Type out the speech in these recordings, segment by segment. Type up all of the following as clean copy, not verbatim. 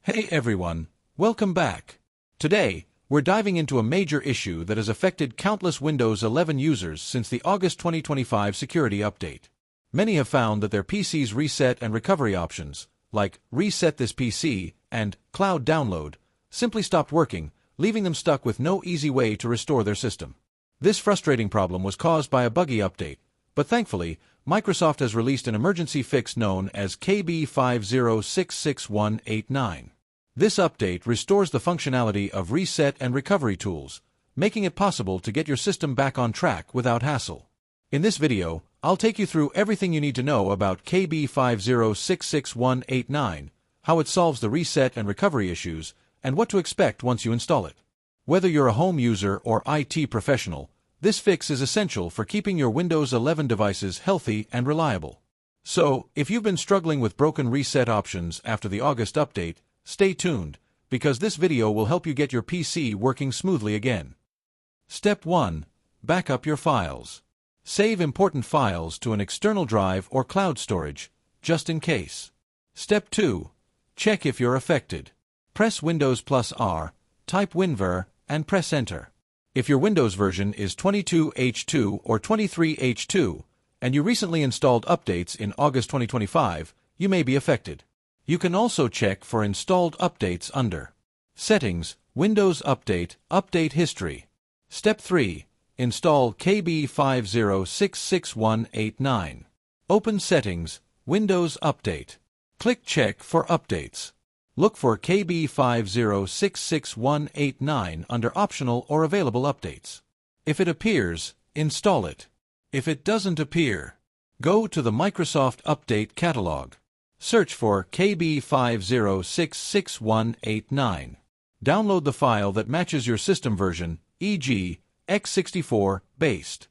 Hey everyone, welcome back. Today, we're diving into a major issue that has affected countless Windows 11 users since the August 2025 security update. Many have found that their PC's reset and recovery options, like Reset This PC and Cloud Download, simply stopped working, leaving them stuck with no easy way to restore their system. This frustrating problem was caused by a buggy update, but thankfully, Microsoft has released an emergency fix known as KB5066189. This update restores the functionality of reset and recovery tools, making it possible to get your system back on track without hassle. In this video, I'll take you through everything you need to know about KB5066189, how it solves the reset and recovery issues, and what to expect once you install it. Whether you're a home user or IT professional, this fix is essential for keeping your Windows 11 devices healthy and reliable. So, if you've been struggling with broken reset options after the August update, stay tuned, because this video will help you get your PC working smoothly again. Step 1. Backup your files. Save important files to an external drive or cloud storage, just in case. Step 2. Check if you're affected. Press Windows+R, type WinVer, and press Enter. If your Windows version is 22H2 or 23H2, and you recently installed updates in August 2025, you may be affected. You can also check for installed updates under Settings, Windows Update, Update History. Step 3. Install KB5066189. Open Settings, Windows Update. Click Check for Updates. Look for KB5066189 under Optional or Available Updates. If it appears, install it. If it doesn't appear, go to the Microsoft Update Catalog. Search for KB5066189. Download the file that matches your system version, e.g., x64 based.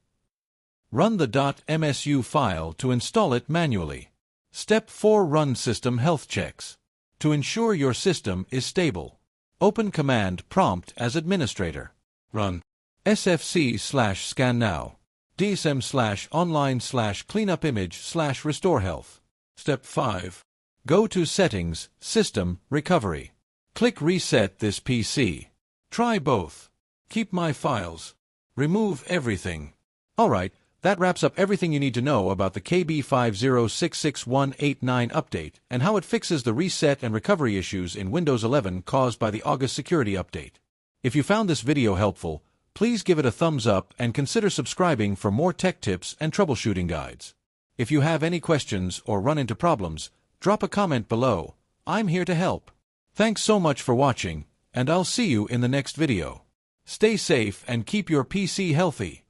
Run the .msu file to install it manually. Step 4. Run system health checks. To ensure your system is stable, open Command Prompt as administrator. Run sfc/scannow, dsm/online/cleanupimage/restore health. Step 5. Go to Settings, System, Recovery. Click Reset This PC. Try both. Keep my files. Remove everything. Alright, that wraps up everything you need to know about the KB5066189 update and how it fixes the reset and recovery issues in Windows 11 caused by the August security update. If you found this video helpful, please give it a thumbs up and consider subscribing for more tech tips and troubleshooting guides. If you have any questions or run into problems, drop a comment below. I'm here to help. Thanks so much for watching, and I'll see you in the next video. Stay safe and keep your PC healthy.